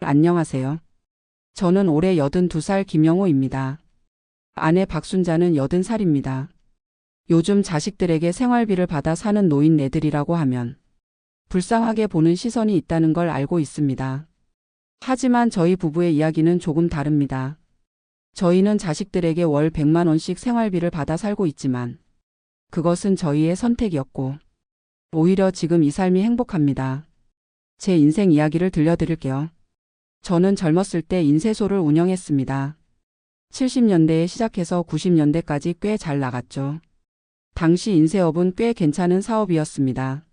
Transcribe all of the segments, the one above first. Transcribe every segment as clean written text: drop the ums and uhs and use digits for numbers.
안녕하세요. 저는 올해 82살 김영호입니다. 아내 박순자는 80살입니다. 요즘 자식들에게 생활비를 받아 사는 노인네들이라고 하면 불쌍하게 보는 시선이 있다는 걸 알고 있습니다. 하지만 저희 부부의 이야기는 조금 다릅니다. 저희는 자식들에게 월 100만 원씩 생활비를 받아 살고 있지만 그것은 저희의 선택이었고 오히려 지금 이 삶이 행복합니다. 제 인생 이야기를 들려드릴게요. 저는 젊었을 때 인쇄소를 운영했습니다. 70년대에 시작해서 90년대까지 꽤 잘 나갔죠. 당시 인쇄업은 꽤 괜찮은 사업이었습니다.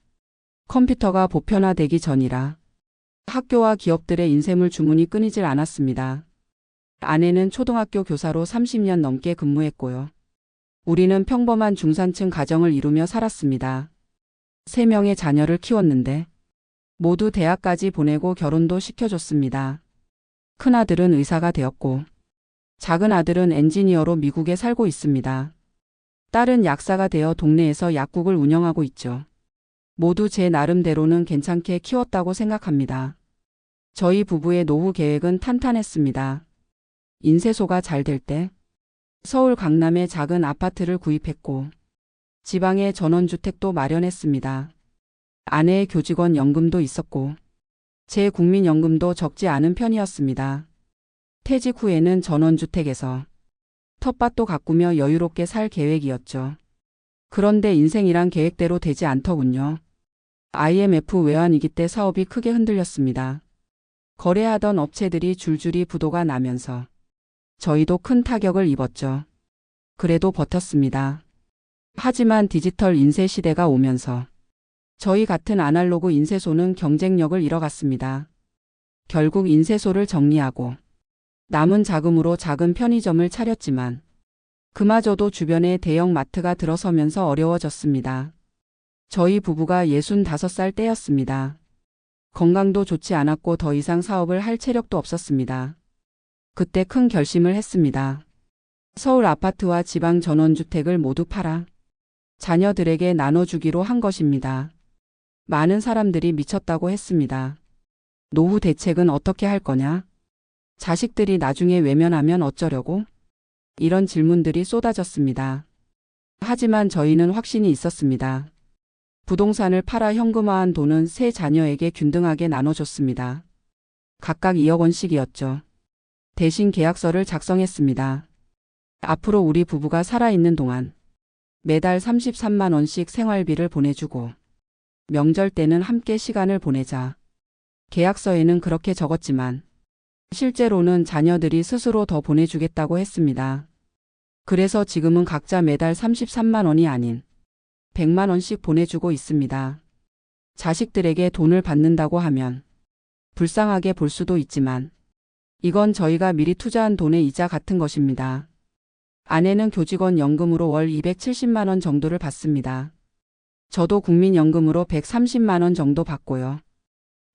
컴퓨터가 보편화되기 전이라 학교와 기업들의 인쇄물 주문이 끊이질 않았습니다. 아내는 초등학교 교사로 30년 넘게 근무했고요. 우리는 평범한 중산층 가정을 이루며 살았습니다. 3명의 자녀를 키웠는데 모두 대학까지 보내고 결혼도 시켜줬습니다. 큰아들은 의사가 되었고 작은 아들은 엔지니어로 미국에 살고 있습니다. 딸은 약사가 되어 동네에서 약국을 운영하고 있죠. 모두 제 나름대로는 괜찮게 키웠다고 생각합니다. 저희 부부의 노후 계획은 탄탄했습니다. 인쇄소가 잘 될 때 서울 강남에 작은 아파트를 구입했고 지방에 전원주택도 마련했습니다. 아내의 교직원 연금도 있었고 제 국민연금도 적지 않은 편이었습니다. 퇴직 후에는 전원주택에서 텃밭도 가꾸며 여유롭게 살 계획이었죠. 그런데 인생이란 계획대로 되지 않더군요. IMF 외환위기 때 사업이 크게 흔들렸습니다. 거래하던 업체들이 줄줄이 부도가 나면서 저희도 큰 타격을 입었죠. 그래도 버텼습니다. 하지만 디지털 인쇄 시대가 오면서 저희 같은 아날로그 인쇄소는 경쟁력을 잃어갔습니다. 결국 인쇄소를 정리하고 남은 자금으로 작은 편의점을 차렸지만 그마저도 주변에 대형 마트가 들어서면서 어려워졌습니다. 저희 부부가 65살 때였습니다. 건강도 좋지 않았고 더 이상 사업을 할 체력도 없었습니다. 그때 큰 결심을 했습니다. 서울 아파트와 지방 전원주택을 모두 팔아 자녀들에게 나눠주기로 한 것입니다. 많은 사람들이 미쳤다고 했습니다. 노후 대책은 어떻게 할 거냐? 자식들이 나중에 외면하면 어쩌려고? 이런 질문들이 쏟아졌습니다. 하지만 저희는 확신이 있었습니다. 부동산을 팔아 현금화한 돈은 세 자녀에게 균등하게 나눠줬습니다. 각각 2억 원씩이었죠. 대신 계약서를 작성했습니다. 앞으로 우리 부부가 살아있는 동안 매달 33만 원씩 생활비를 보내주고 명절 때는 함께 시간을 보내자. 계약서에는 그렇게 적었지만 실제로는 자녀들이 스스로 더 보내주겠다고 했습니다. 그래서 지금은 각자 매달 33만 원이 아닌 100만 원씩 보내주고 있습니다. 자식들에게 돈을 받는다고 하면 불쌍하게 볼 수도 있지만 이건 저희가 미리 투자한 돈의 이자 같은 것입니다. 아내는 교직원 연금으로 월 270만 원 정도를 받습니다. 저도 국민연금으로 130만 원 정도 받고요.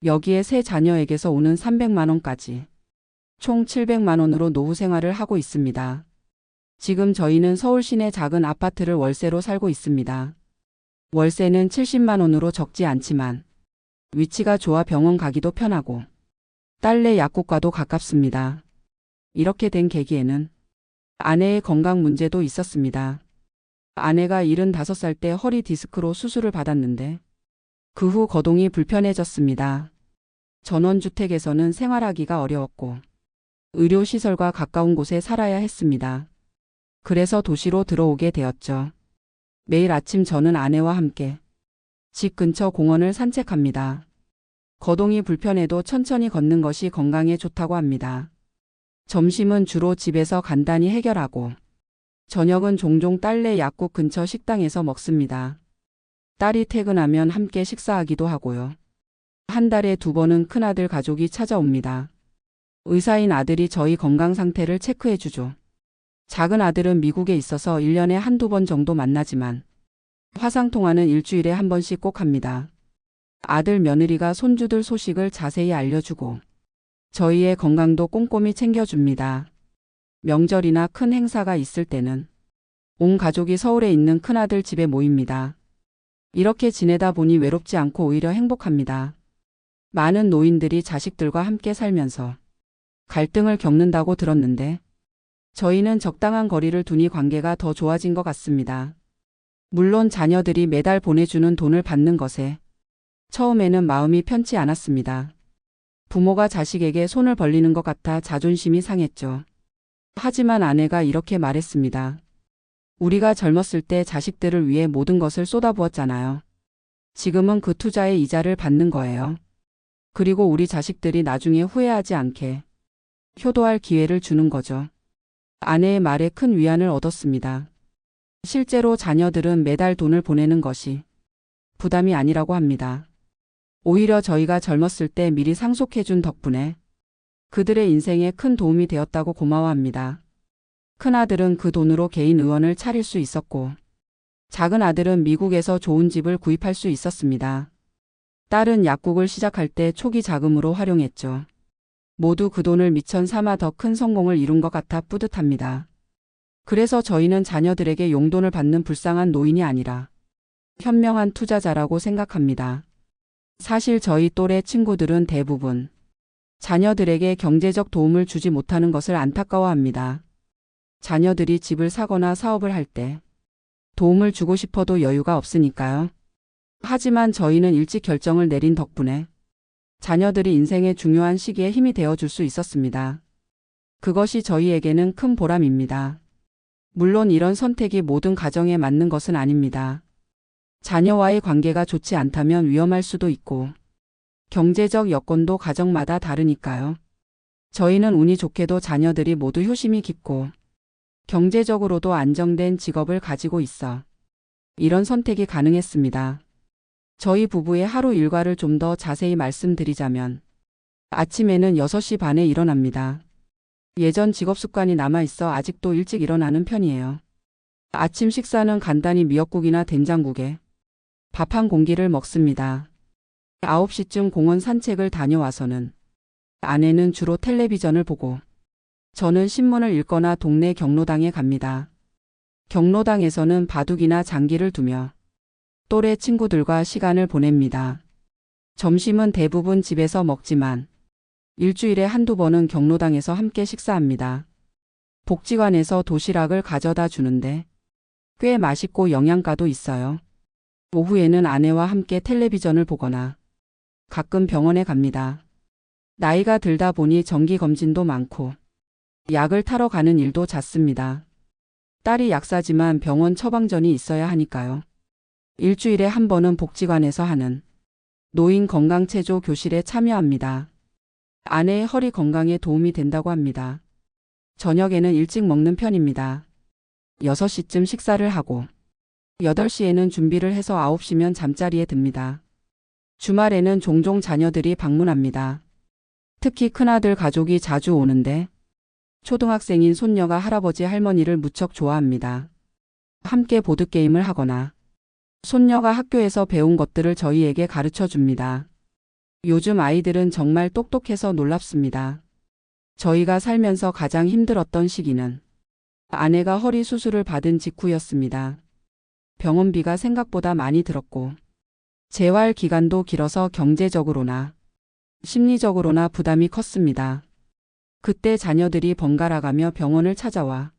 여기에 세 자녀에게서 오는 300만 원까지 총 700만 원으로 노후 생활을 하고 있습니다. 지금 저희는 서울 시내 작은 아파트를 월세로 살고 있습니다. 월세는 70만 원으로 적지 않지만 위치가 좋아 병원 가기도 편하고 딸내 약국과도 가깝습니다. 이렇게 된 계기에는 아내의 건강 문제도 있었습니다. 아내가 75살 때 허리 디스크로 수술을 받았는데 그 후 거동이 불편해졌습니다. 전원주택에서는 생활하기가 어려웠고 의료시설과 가까운 곳에 살아야 했습니다. 그래서 도시로 들어오게 되었죠. 매일 아침 저는 아내와 함께 집 근처 공원을 산책합니다. 거동이 불편해도 천천히 걷는 것이 건강에 좋다고 합니다. 점심은 주로 집에서 간단히 해결하고 저녁은 종종 딸내 약국 근처 식당에서 먹습니다. 딸이 퇴근하면 함께 식사하기도 하고요. 한 달에 2번은 큰아들 가족이 찾아옵니다. 의사인 아들이 저희 건강 상태를 체크해주죠. 작은 아들은 미국에 있어서 1년에 한두 번 정도 만나지만 화상통화는 일주일에 한 번씩 꼭 합니다. 아들 며느리가 손주들 소식을 자세히 알려주고 저희의 건강도 꼼꼼히 챙겨줍니다. 명절이나 큰 행사가 있을 때는 온 가족이 서울에 있는 큰아들 집에 모입니다. 이렇게 지내다 보니 외롭지 않고 오히려 행복합니다. 많은 노인들이 자식들과 함께 살면서 갈등을 겪는다고 들었는데 저희는 적당한 거리를 두니 관계가 더 좋아진 것 같습니다. 물론 자녀들이 매달 보내주는 돈을 받는 것에 처음에는 마음이 편치 않았습니다. 부모가 자식에게 손을 벌리는 것 같아 자존심이 상했죠. 하지만 아내가 이렇게 말했습니다. 우리가 젊었을 때 자식들을 위해 모든 것을 쏟아부었잖아요. 지금은 그 투자의 이자를 받는 거예요. 그리고 우리 자식들이 나중에 후회하지 않게 효도할 기회를 주는 거죠. 아내의 말에 큰 위안을 얻었습니다. 실제로 자녀들은 매달 돈을 보내는 것이 부담이 아니라고 합니다. 오히려 저희가 젊었을 때 미리 상속해준 덕분에 그들의 인생에 큰 도움이 되었다고 고마워합니다. 큰아들은 그 돈으로 개인 의원을 차릴 수 있었고 작은 아들은 미국에서 좋은 집을 구입할 수 있었습니다. 딸은 약국을 시작할 때 초기 자금으로 활용했죠. 모두 그 돈을 미천 삼아 더 큰 성공을 이룬 것 같아 뿌듯합니다. 그래서 저희는 자녀들에게 용돈을 받는 불쌍한 노인이 아니라 현명한 투자자라고 생각합니다. 사실 저희 또래 친구들은 대부분 자녀들에게 경제적 도움을 주지 못하는 것을 안타까워합니다. 자녀들이 집을 사거나 사업을 할 때 도움을 주고 싶어도 여유가 없으니까요. 하지만 저희는 일찍 결정을 내린 덕분에 자녀들이 인생의 중요한 시기에 힘이 되어줄 수 있었습니다. 그것이 저희에게는 큰 보람입니다. 물론 이런 선택이 모든 가정에 맞는 것은 아닙니다. 자녀와의 관계가 좋지 않다면 위험할 수도 있고 경제적 여건도 가정마다 다르니까요. 저희는 운이 좋게도 자녀들이 모두 효심이 깊고 경제적으로도 안정된 직업을 가지고 있어 이런 선택이 가능했습니다. 저희 부부의 하루 일과를 좀 더 자세히 말씀드리자면 아침에는 6시 반에 일어납니다. 예전 직업 습관이 남아있어 아직도 일찍 일어나는 편이에요. 아침 식사는 간단히 미역국이나 된장국에 밥 한 공기를 먹습니다. 9시쯤 공원 산책을 다녀와서는 아내는 주로 텔레비전을 보고 저는 신문을 읽거나 동네 경로당에 갑니다. 경로당에서는 바둑이나 장기를 두며 또래 친구들과 시간을 보냅니다. 점심은 대부분 집에서 먹지만 일주일에 한두 번은 경로당에서 함께 식사합니다. 복지관에서 도시락을 가져다 주는데 꽤 맛있고 영양가도 있어요. 오후에는 아내와 함께 텔레비전을 보거나 가끔 병원에 갑니다. 나이가 들다 보니 정기검진도 많고 약을 타러 가는 일도 잦습니다. 딸이 약사지만 병원 처방전이 있어야 하니까요. 일주일에 한 번은 복지관에서 하는 노인 건강체조 교실에 참여합니다. 아내의 허리 건강에 도움이 된다고 합니다. 저녁에는 일찍 먹는 편입니다. 6시쯤 식사를 하고 8시에는 준비를 해서 9시면 잠자리에 듭니다. 주말에는 종종 자녀들이 방문합니다. 특히 큰아들 가족이 자주 오는데 초등학생인 손녀가 할아버지 할머니를 무척 좋아합니다. 함께 보드게임을 하거나 손녀가 학교에서 배운 것들을 저희에게 가르쳐 줍니다. 요즘 아이들은 정말 똑똑해서 놀랍습니다. 저희가 살면서 가장 힘들었던 시기는 아내가 허리 수술을 받은 직후였습니다. 병원비가 생각보다 많이 들었고 재활 기간도 길어서 경제적으로나 심리적으로나 부담이 컸습니다. 그때 자녀들이 번갈아가며 병원을 찾아와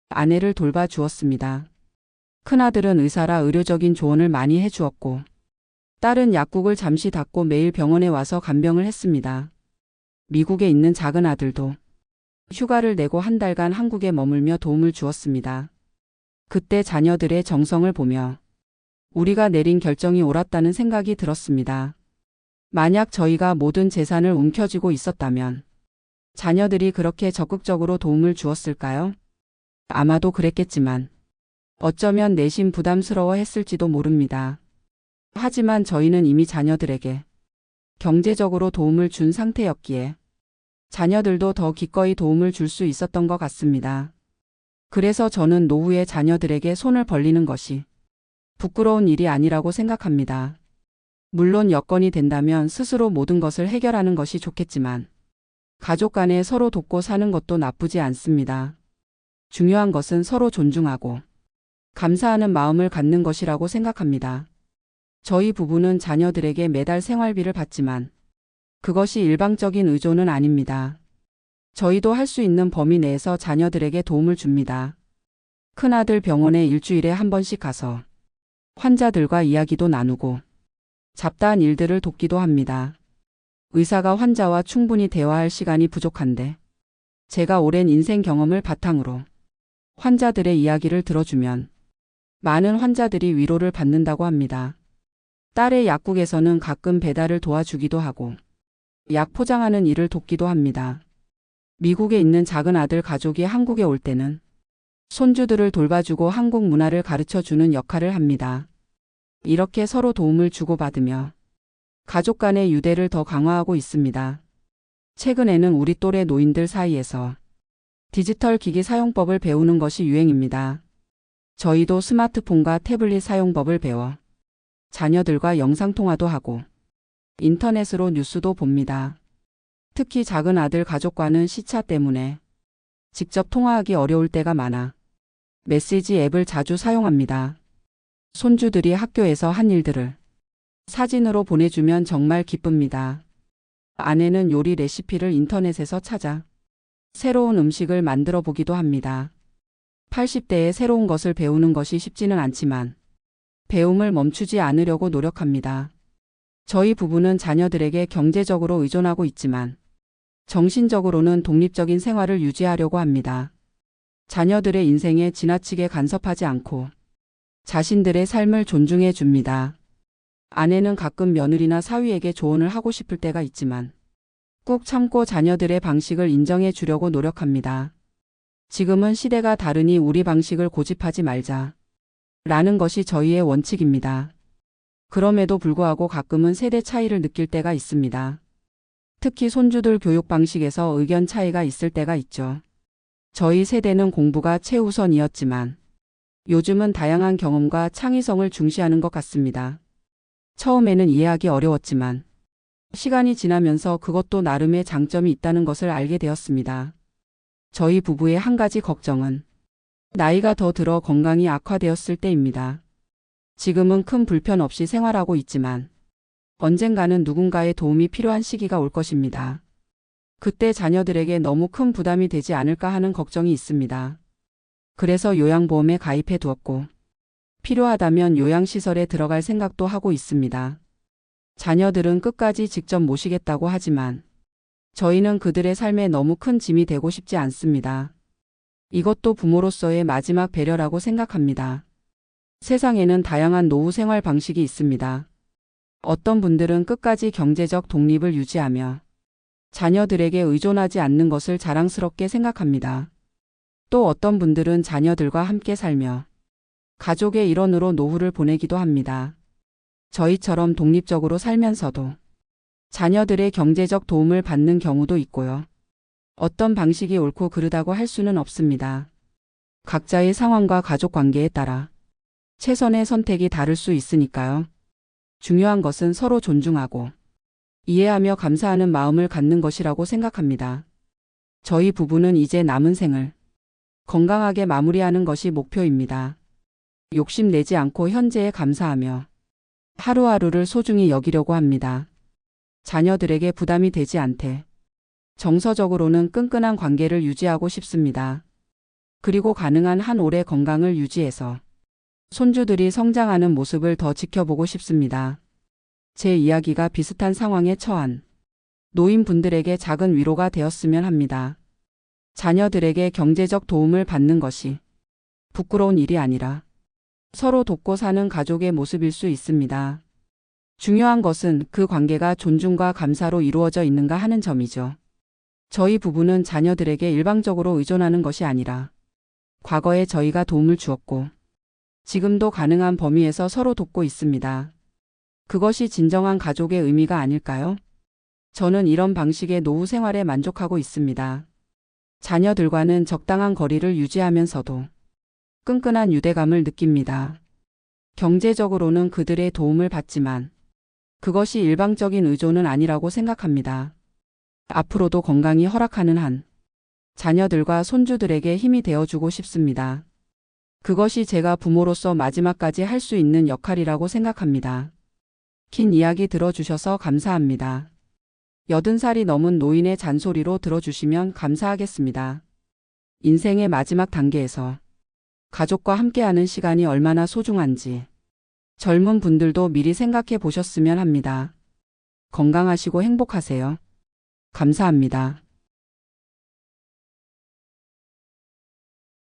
아내를 돌봐주었습니다. 큰아들은 의사라 의료적인 조언을 많이 해주었고 딸은 약국을 잠시 닫고 매일 병원에 와서 간병을 했습니다. 미국에 있는 작은 아들도 휴가를 내고 한 달간 한국에 머물며 도움을 주었습니다. 그때 자녀들의 정성을 보며 우리가 내린 결정이 옳았다는 생각이 들었습니다. 만약 저희가 모든 재산을 움켜쥐고 있었다면 자녀들이 그렇게 적극적으로 도움을 주었을까요? 아마도 그랬겠지만 어쩌면 내심 부담스러워 했을지도 모릅니다. 하지만 저희는 이미 자녀들에게 경제적으로 도움을 준 상태였기에 자녀들도 더 기꺼이 도움을 줄 수 있었던 것 같습니다. 그래서 저는 노후에 자녀들에게 손을 벌리는 것이 부끄러운 일이 아니라고 생각합니다. 물론 여건이 된다면 스스로 모든 것을 해결하는 것이 좋겠지만 가족 간에 서로 돕고 사는 것도 나쁘지 않습니다. 중요한 것은 서로 존중하고 감사하는 마음을 갖는 것이라고 생각합니다. 저희 부부는 자녀들에게 매달 생활비를 받지만 그것이 일방적인 의존은 아닙니다. 저희도 할 수 있는 범위 내에서 자녀들에게 도움을 줍니다. 큰아들 병원에 일주일에 한 번씩 가서 환자들과 이야기도 나누고 잡다한 일들을 돕기도 합니다. 의사가 환자와 충분히 대화할 시간이 부족한데 제가 오랜 인생 경험을 바탕으로 환자들의 이야기를 들어주면 많은 환자들이 위로를 받는다고 합니다. 딸의 약국에서는 가끔 배달을 도와주기도 하고 약 포장하는 일을 돕기도 합니다. 미국에 있는 작은 아들 가족이 한국에 올 때는 손주들을 돌봐주고 한국 문화를 가르쳐주는 역할을 합니다. 이렇게 서로 도움을 주고받으며 가족 간의 유대를 더 강화하고 있습니다. 최근에는 우리 또래 노인들 사이에서 디지털 기기 사용법을 배우는 것이 유행입니다. 저희도 스마트폰과 태블릿 사용법을 배워 자녀들과 영상통화도 하고 인터넷으로 뉴스도 봅니다. 특히 작은 아들 가족과는 시차 때문에 직접 통화하기 어려울 때가 많아 메시지 앱을 자주 사용합니다. 손주들이 학교에서 한 일들을 사진으로 보내주면 정말 기쁩니다. 아내는 요리 레시피를 인터넷에서 찾아 새로운 음식을 만들어 보기도 합니다. 80대에 새로운 것을 배우는 것이 쉽지는 않지만 배움을 멈추지 않으려고 노력합니다. 저희 부부는 자녀들에게 경제적으로 의존하고 있지만 정신적으로는 독립적인 생활을 유지하려고 합니다. 자녀들의 인생에 지나치게 간섭하지 않고 자신들의 삶을 존중해 줍니다. 아내는 가끔 며느리나 사위에게 조언을 하고 싶을 때가 있지만 꾹 참고 자녀들의 방식을 인정해 주려고 노력합니다. 지금은 시대가 다르니 우리 방식을 고집하지 말자 라는 것이 저희의 원칙입니다. 그럼에도 불구하고 가끔은 세대 차이를 느낄 때가 있습니다. 특히 손주들 교육 방식에서 의견 차이가 있을 때가 있죠. 저희 세대는 공부가 최우선이었지만 요즘은 다양한 경험과 창의성을 중시하는 것 같습니다. 처음에는 이해하기 어려웠지만 시간이 지나면서 그것도 나름의 장점이 있다는 것을 알게 되었습니다. 저희 부부의 한 가지 걱정은 나이가 더 들어 건강이 악화되었을 때입니다. 지금은 큰 불편 없이 생활하고 있지만 언젠가는 누군가의 도움이 필요한 시기가 올 것입니다. 그때 자녀들에게 너무 큰 부담이 되지 않을까 하는 걱정이 있습니다. 그래서 요양보험에 가입해 두었고 필요하다면 요양시설에 들어갈 생각도 하고 있습니다. 자녀들은 끝까지 직접 모시겠다고 하지만 저희는 그들의 삶에 너무 큰 짐이 되고 싶지 않습니다. 이것도 부모로서의 마지막 배려라고 생각합니다. 세상에는 다양한 노후 생활 방식이 있습니다. 어떤 분들은 끝까지 경제적 독립을 유지하며 자녀들에게 의존하지 않는 것을 자랑스럽게 생각합니다. 또 어떤 분들은 자녀들과 함께 살며 가족의 일원으로 노후를 보내기도 합니다. 저희처럼 독립적으로 살면서도 자녀들의 경제적 도움을 받는 경우도 있고요. 어떤 방식이 옳고 그르다고 할 수는 없습니다. 각자의 상황과 가족 관계에 따라 최선의 선택이 다를 수 있으니까요. 중요한 것은 서로 존중하고 이해하며 감사하는 마음을 갖는 것이라고 생각합니다. 저희 부부는 이제 남은 생을 건강하게 마무리하는 것이 목표입니다. 욕심내지 않고 현재에 감사하며 하루하루를 소중히 여기려고 합니다. 자녀들에게 부담이 되지 않게 정서적으로는 끈끈한 관계를 유지하고 싶습니다. 그리고 가능한 한 오래 건강을 유지해서 손주들이 성장하는 모습을 더 지켜보고 싶습니다. 제 이야기가 비슷한 상황에 처한 노인분들에게 작은 위로가 되었으면 합니다. 자녀들에게 경제적 도움을 받는 것이 부끄러운 일이 아니라 서로 돕고 사는 가족의 모습일 수 있습니다. 중요한 것은 그 관계가 존중과 감사로 이루어져 있는가 하는 점이죠. 저희 부부는 자녀들에게 일방적으로 의존하는 것이 아니라 과거에 저희가 도움을 주었고 지금도 가능한 범위에서 서로 돕고 있습니다. 그것이 진정한 가족의 의미가 아닐까요? 저는 이런 방식의 노후 생활에 만족하고 있습니다. 자녀들과는 적당한 거리를 유지하면서도 끈끈한 유대감을 느낍니다. 경제적으로는 그들의 도움을 받지만 그것이 일방적인 의존은 아니라고 생각합니다. 앞으로도 건강이 허락하는 한 자녀들과 손주들에게 힘이 되어주고 싶습니다. 그것이 제가 부모로서 마지막까지 할 수 있는 역할이라고 생각합니다. 긴 이야기 들어주셔서 감사합니다. 80살이 넘은 노인의 잔소리로 들어주시면 감사하겠습니다. 인생의 마지막 단계에서 가족과 함께하는 시간이 얼마나 소중한지 젊은 분들도 미리 생각해 보셨으면 합니다. 건강하시고 행복하세요. 감사합니다.